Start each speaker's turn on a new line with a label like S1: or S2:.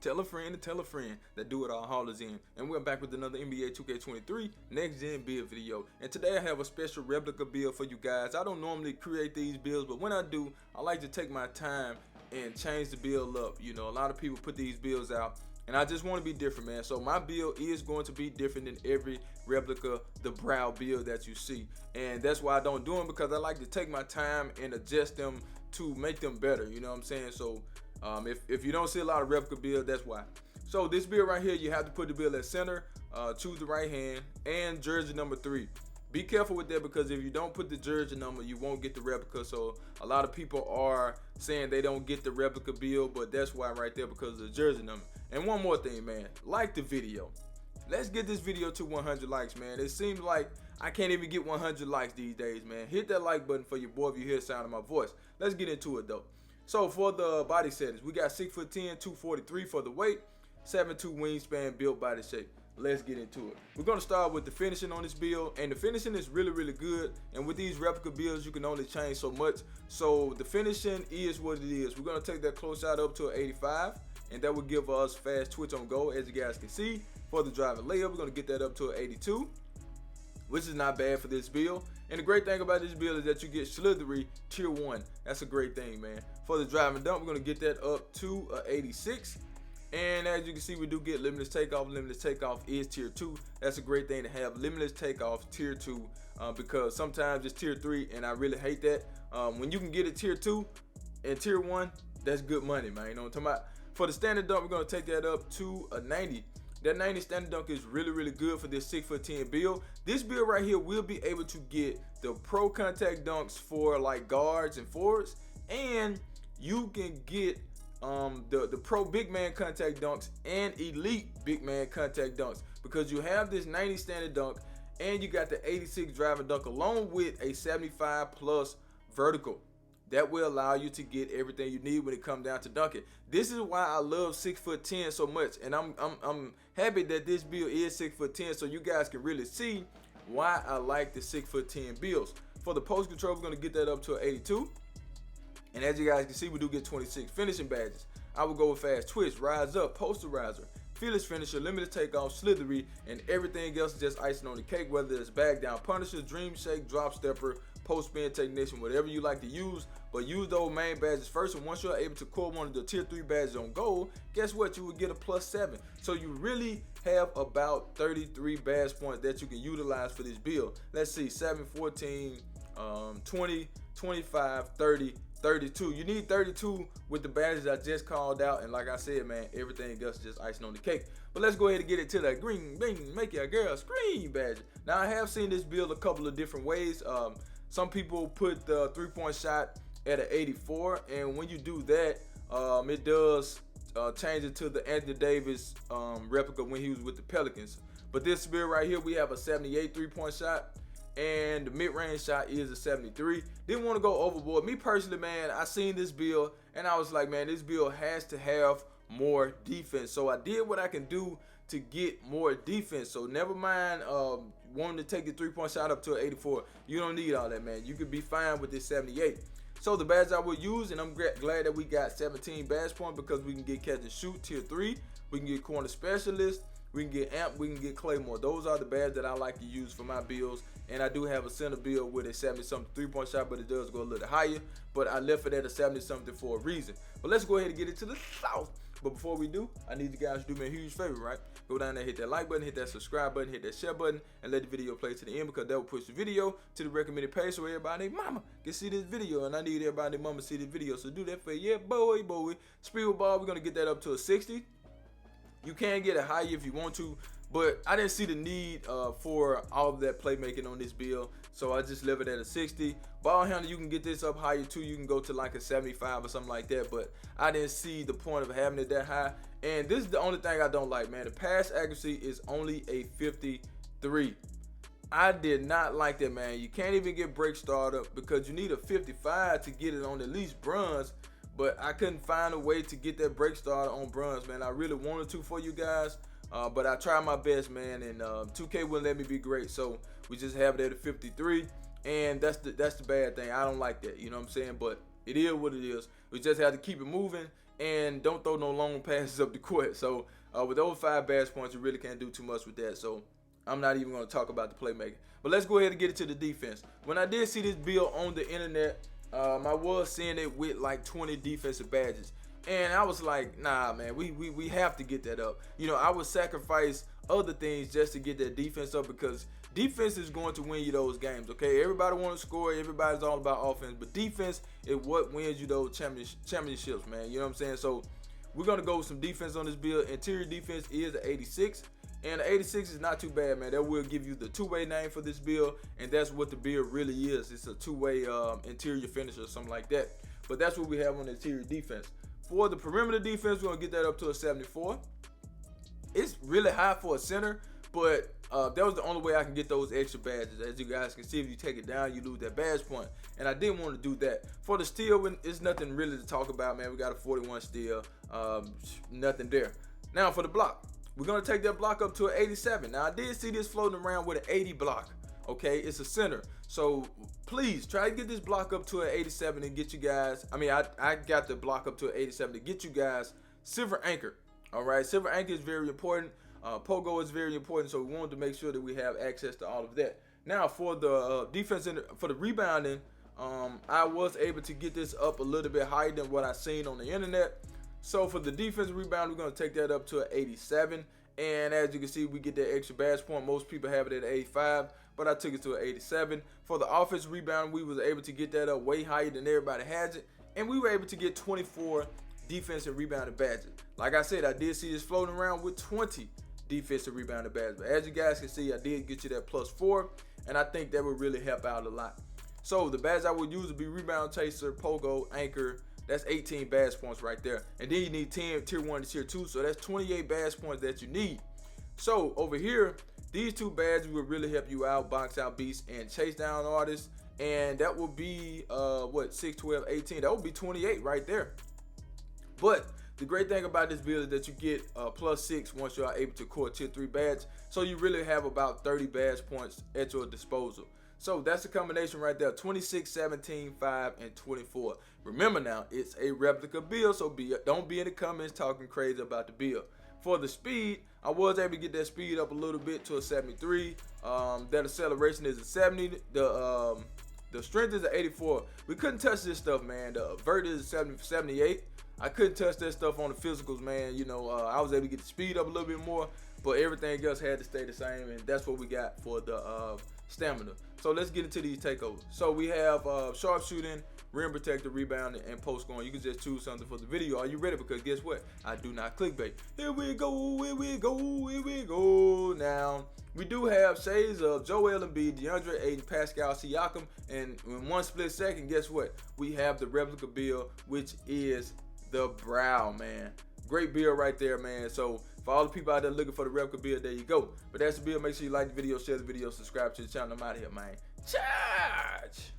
S1: tell a friend and tell a friend that Do It All Haulers in. And we're back with another NBA 2K23 Next Gen build video. And today I have a special replica build for you guys. I don't normally create these builds, but when I do, I like to take my time and change the build up. You know, a lot of people put these builds out, and I just want to be different, man. So my build is going to be different than every replica, the brow build that you see. And that's why I don't do them, because I like to take my time and adjust them to make them better. You know what I'm saying? So if you don't see a lot of replica build, that's why. So this build right here, you have to put the build at center, choose the right hand, and jersey number 3. Be careful with that, because if you don't put the jersey number, you won't get the replica. So a lot of people are saying they don't get the replica build, but that's why right there, because of the jersey number. And one more thing, man, like the video. Let's get this video to 100 likes, man. It seems like I can't even get 100 likes these days, man. Hit that like button for your boy if you hear the sound of my voice. Let's get into it though. So for the body settings, we got 6'10", 243 for the weight, 7'2" wingspan, built body shape. Let's get into it. We're gonna start with the finishing on this build, and the finishing is really good. And with these replica builds, you can only change so much. So the finishing is what it is. We're gonna take that close shot up to an 85, and that will give us fast twitch on goal, as you guys can see. For the driving layup, we're gonna get that up to an 82, which is not bad for this build. And the great thing about this build is that you get slithery tier 1. That's a great thing, man. For the driving dunk, we're gonna get that up to an 86. And as you can see, we do get limitless takeoff. Limitless takeoff is tier 2. That's a great thing to have, limitless takeoff tier 2, because sometimes it's tier 3, and I really hate that. When you can get it tier 2 and tier 1, that's good money, man. You know what I'm talking about? For the standard dunk, we're gonna take that up to a 90. That 90 standard dunk is really good for this 6'10" build. This build right here will be able to get the pro contact dunks for like guards and forwards, and you can get the pro big man contact dunks and elite big man contact dunks, because you have this 90 standard dunk and you got the 86 driving dunk along with a 75 plus vertical. That will allow you to get everything you need when it comes down to dunking. This is why I love 6'10" so much, and I'm happy that this build is 6'10", so you guys can really see why I like the 6'10" builds. For the post control, we're gonna get that up to an 82. And as you guys can see, we do get 26 finishing badges. I will go with fast twitch, rise up, posterizer, fearless finisher, limited takeoff, slithery, and everything else is just icing on the cake, whether it's bag down punisher, dream shake, drop stepper, post spin technician, whatever you like to use. But use those main badges first, and once you're able to core one of the tier 3 badges on gold, guess what? You will get a +7. So you really have about 33 badge points that you can utilize for this build. Let's see, 7, 14, 20, 25, 30, 32. You need 32 with the badges I just called out, and like I said, man, everything else is just icing on the cake. But let's go ahead and get it to that green bing, make your girl scream badge. Now I have seen this build a couple of different ways. Some people put the 3-point shot at an 84, and when you do that, it does change it to the Anthony Davis replica when he was with the Pelicans. But this build right here, we have a 78 3-point shot, and the mid-range shot is a 73. Didn't want to go overboard. Me personally, man, I seen this build and I was like, man, this build has to have more defense. So I did what I can do to get more defense. So never mind wanting to take the 3-point shot up to an 84. You don't need all that, man. You could be fine with this 78. So the badge I will use, and I'm glad that we got 17 badge points, because we can get catch and shoot tier 3. We can get corner specialist. We can get amp, we can get claymore. Those are the badges that I like to use for my builds. And I do have a center build with a 70-something 3-point shot, but it does go a little higher. But I left it at a 70-something for a reason. But let's go ahead and get it to the south. But before we do, I need you guys to do me a huge favor, right? Go down there, hit that like button, hit that subscribe button, hit that share button, and let the video play to the end, because that will push the video to the recommended page so everybody and mama can see this video. And I need everybody and mama to see this video. So do that for you. Yeah, boy. Speed ball, we're gonna get that up to a 60. You can get it higher if you want to, but I didn't see the need for all of that playmaking on this build, so I just left it at a 60. Ball handle, you can get this up higher too. You can go to like a 75 or something like that, but I didn't see the point of having it that high. And this is the only thing I don't like, man. The pass accuracy is only a 53. I did not like that, man. You can't even get break starter because you need a 55 to get it on at least bronze. But I couldn't find a way to get that break starter on bronze, man. I really wanted to for you guys, but I tried my best, man, and 2K wouldn't let me be great, so we just have it at a 53, and that's the bad thing. I don't like that, you know what I'm saying? But it is what it is. We just have to keep it moving, and don't throw no long passes up the court. So with those 5 badge points, you really can't do too much with that. So I'm not even going to talk about the playmaking. But let's go ahead and get into the defense. When I did see this build on the internet, I was seeing it with like 20 defensive badges. And I was like, nah, man, we have to get that up. You know, I would sacrifice other things just to get that defense up, because defense is going to win you those games, okay? Everybody want to score. Everybody's all about offense. But defense is what wins you those championships, man. You know what I'm saying? So we're going to go with some defense on this build. Interior defense is an 86. And the 86 is not too bad, man. That will give you the two-way name for this build, and that's what the build really is. It's a two-way interior finisher or something like that. But that's what we have on the interior defense. For the perimeter defense, we're going to get that up to a 74. It's really high for a center, but that was the only way I can get those extra badges. As you guys can see, if you take it down, you lose that badge point. And I didn't want to do that. For the steal, it's nothing really to talk about, man. We got a 41 steal. Nothing there. Now for the block. We're going to take that block up to an 87. Now, I did see this floating around with an 80 block. Okay, it's a center. So, please, try to get this block up to an 87 and get you guys, I got the block up to an 87 to get you guys silver anchor. All right, silver anchor is very important. Pogo is very important, so we wanted to make sure that we have access to all of that. Now, for the defense, for the rebounding, I was able to get this up a little bit higher than what I seen on the internet. So for the defensive rebound, we're going to take that up to an 87. And as you can see, we get that extra badge point. Most people have it at 85, but I took it to an 87. For the offensive rebound, we was able to get that up way higher than everybody has it. And we were able to get 24 defensive rebounding badges. Like I said, I did see this floating around with 20 defensive rebounding badges. But as you guys can see, I did get you that +4. And I think that would really help out a lot. So the badge I would use would be rebound chaser, pogo, anchor. That's 18 badge points right there. And then you need 10 tier 1 to tier 2. So that's 28 badge points that you need. So over here, these 2 badges will really help you out. Box out beast and chase down artists. And that will be, 6, 12, 18. That would be 28 right there. But the great thing about this build is that you get +6 once you are able to core tier 3 badge. So you really have about 30 badge points at your disposal. So that's the combination right there, 26, 17, 5, and 24. Remember now, it's a replica build, so don't be in the comments talking crazy about the build. For the speed, I was able to get that speed up a little bit to a 73. That acceleration is a 70. The strength is an 84. We couldn't touch this stuff, man. The vert is 78. I couldn't touch that stuff on the physicals, man. You know, I was able to get the speed up a little bit more, but everything else had to stay the same, and that's what we got for the stamina. So let's get into these takeovers. So we have sharpshooting, rim protector, rebounding, and post scoring. You can just choose something for the video. Are you ready? Because guess what? I do not clickbait. Here we go, here we go, here we go. Now, we do have shades of Joel Embiid, DeAndre Ayton, Pascal Siakam, and in one split second, guess what? We have the replica build, which is the brow, man. Great build right there, man. So for all the people out there looking for the replica build, there you go. But that's the build. Make sure you like the video, share the video, subscribe to the channel. I'm out of here, man. Charge!